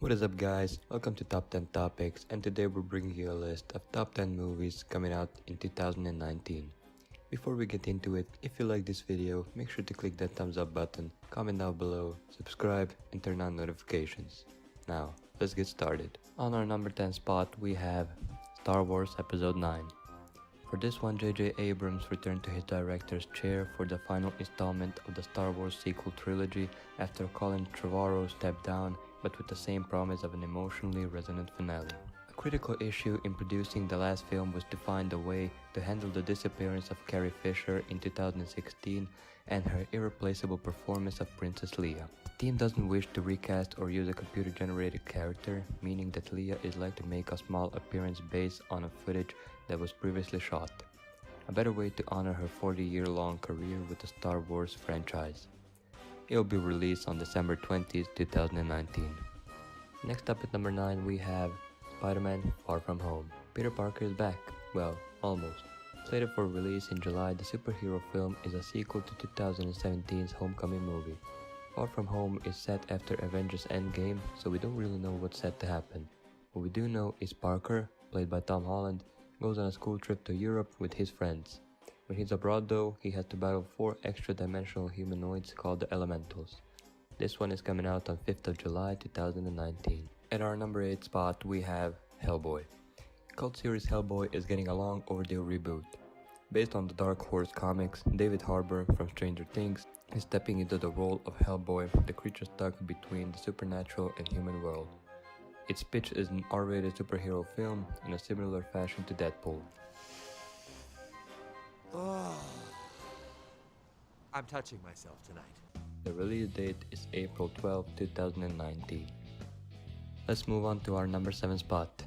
What is up guys, welcome to Top 10 Topics, and today we're bringing you a list of top 10 movies coming out in 2019. Before we get into it, if you like this video, make sure to click that thumbs up button, comment down below, subscribe and turn on notifications. Now, let's get started. On our number 10 spot we have Star Wars Episode 9. For this one, J.J. Abrams returned to his director's chair for the final installment of the Star Wars sequel trilogy after Colin Trevorrow stepped down, but with the same promise of an emotionally resonant finale. A critical issue in producing the last film was to find a way to handle the disappearance of Carrie Fisher in 2016 and her irreplaceable performance of Princess Leia. The team doesn't wish to recast or use a computer-generated character, meaning that Leia is likely to make a small appearance based on a footage that was previously shot. A better way to honor her 40-year-long career with the Star Wars franchise. It will be released on December 20th, 2019. Next up at number 9 we have Spider-Man Far From Home. Peter Parker is back. Well, almost. Slated for release in July, the superhero film is a sequel to 2017's Homecoming movie. Far From Home is set after Avengers Endgame, so we don't really know what's set to happen. What we do know is Parker, played by Tom Holland, goes on a school trip to Europe with his friends. When he's abroad though, he has to battle 4 extra-dimensional humanoids called the Elementals. This one is coming out on 5th of July 2019. At our number 8 spot we have Hellboy. Cult series Hellboy is getting a long overdue reboot. Based on the Dark Horse comics, David Harbour from Stranger Things is stepping into the role of Hellboy, the creature stuck between the supernatural and human world. Its pitch is an R-rated superhero film in a similar fashion to Deadpool. I'm touching myself tonight. The release date is April 12, 2019. Let's move on to our number 7 spot.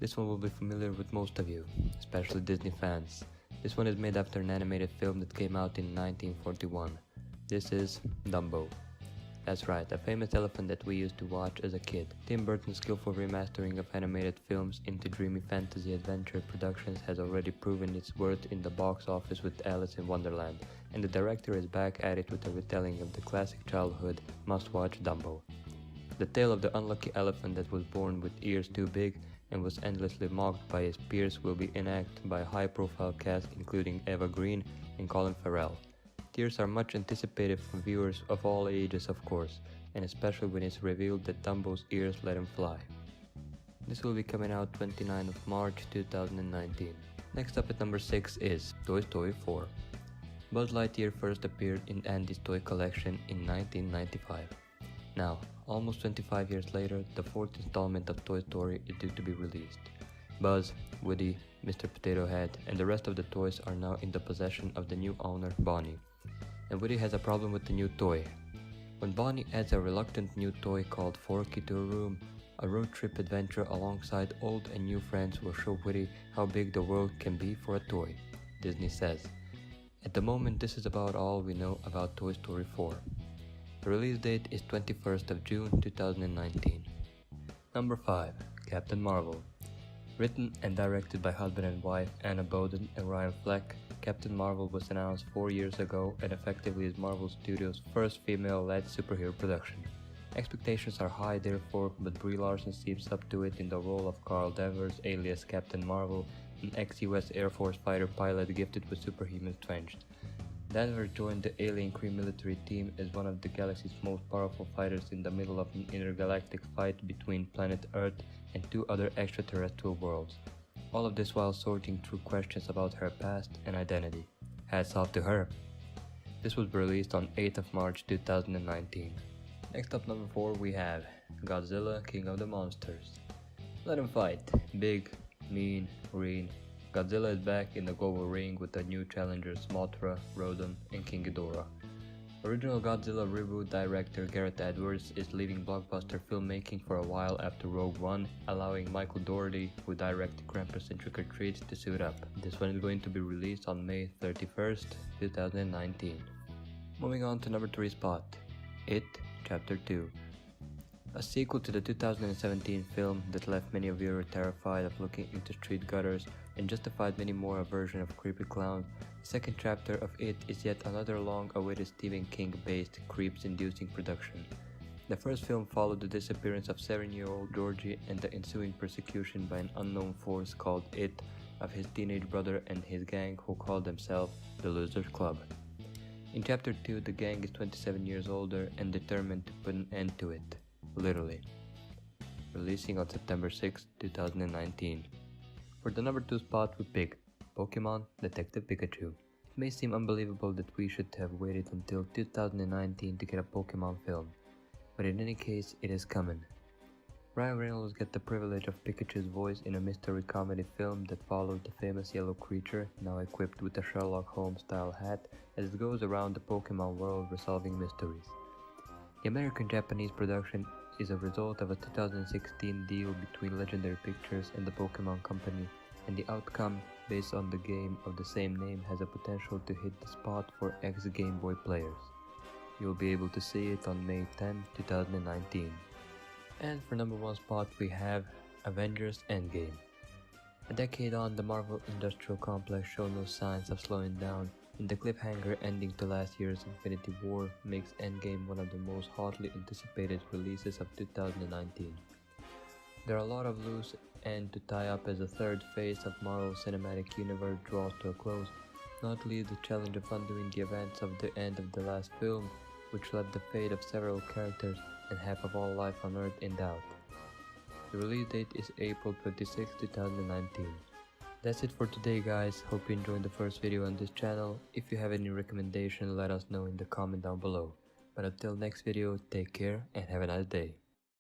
This one will be familiar with most of you, especially Disney fans. This one is made after an animated film that came out in 1941. This is Dumbo. That's right, a famous elephant that we used to watch as a kid. Tim Burton's skillful remastering of animated films into dreamy fantasy adventure productions has already proven its worth in the box office with Alice in Wonderland, and the director is back at it with a retelling of the classic childhood must-watch Dumbo. The tale of the unlucky elephant that was born with ears too big and was endlessly mocked by his peers will be enacted by a high-profile cast including Eva Green and Colin Farrell. Tears are much anticipated from viewers of all ages of course, and especially when it's revealed that Dumbo's ears let him fly. This will be coming out 29th of March 2019. Next up at number 6 is Toy Story 4. Buzz Lightyear first appeared in Andy's toy collection in 1995. Now, almost 25 years later, the 4th installment of Toy Story is due to be released. Buzz, Woody, Mr. Potato Head, and the rest of the toys are now in the possession of the new owner, Bonnie. And Woody has a problem with the new toy. When Bonnie adds a reluctant new toy called Forky to a room, a road trip adventure alongside old and new friends will show Woody how big the world can be for a toy, Disney says. At the moment, this is about all we know about Toy Story 4. The release date is 21st of June 2019. Number 5. Captain Marvel. Written and directed by husband and wife Anna Boden and Ryan Fleck, Captain Marvel was announced 4 years ago and effectively is Marvel Studios' first female-led superhero production. Expectations are high therefore, but Brie Larson steps up to it in the role of Carl Danvers alias Captain Marvel, an ex-US Air Force fighter pilot gifted with superhuman strength. Danvers joined the Alien Kree military team as one of the galaxy's most powerful fighters in the middle of an intergalactic fight between planet Earth and 2 other extraterrestrial worlds. All of this while sorting through questions about her past and identity. Hats off to her! This was released on 8th of March 2019. Next up, number 4 we have Godzilla King of the Monsters. Let him fight. Big, mean, green. Godzilla is back in the global ring with the new challengers Mothra, Rodan, and King Ghidorah. Original Godzilla reboot director Gareth Edwards is leaving blockbuster filmmaking for a while after Rogue One, allowing Michael Dougherty, who directed Krampus and Trick or Treat, to suit up. This one is going to be released on May 31st, 2019. Moving on to number 3 spot, It Chapter 2. A sequel to the 2017 film that left many viewers terrified of looking into street gutters and justified many more a version of creepy clowns, the second chapter of It is yet another long-awaited Stephen King-based creeps-inducing production. The first film followed the disappearance of 7-year-old Georgie and the ensuing persecution by an unknown force called IT of his teenage brother and his gang who called themselves the Losers Club. In Chapter 2, the gang is 27 years older and determined to put an end to it, literally. Releasing on September 6, 2019. For the number 2 spot we picked Pokemon Detective Pikachu. It may seem unbelievable that we should have waited until 2019 to get a Pokemon film, but in any case it is coming. Ryan Reynolds got the privilege of Pikachu's voice in a mystery comedy film that follows the famous yellow creature, now equipped with a Sherlock Holmes style hat, as it goes around the Pokemon world resolving mysteries. The American-Japanese production is a result of a 2016 deal between Legendary Pictures and the Pokemon Company, and the outcome, based on the game of the same name, has a potential to hit the spot for ex-Game Boy players. You'll be able to see it on May 10, 2019. And for number 1 spot we have Avengers Endgame. A decade on, the Marvel Industrial Complex showed no signs of slowing down, and the cliffhanger ending to last year's Infinity War makes Endgame one of the most hotly anticipated releases of 2019. There are a lot of loose ends to tie up as the third phase of Marvel's cinematic universe draws to a close, not least the challenge of undoing the events of the end of the last film, which left the fate of several characters and half of all life on Earth in doubt. The release date is April 26, 2019. That's it for today guys, hope you enjoyed the first video on this channel. If you have any recommendation, let us know in the comment down below. But until next video, take care and have a nice day.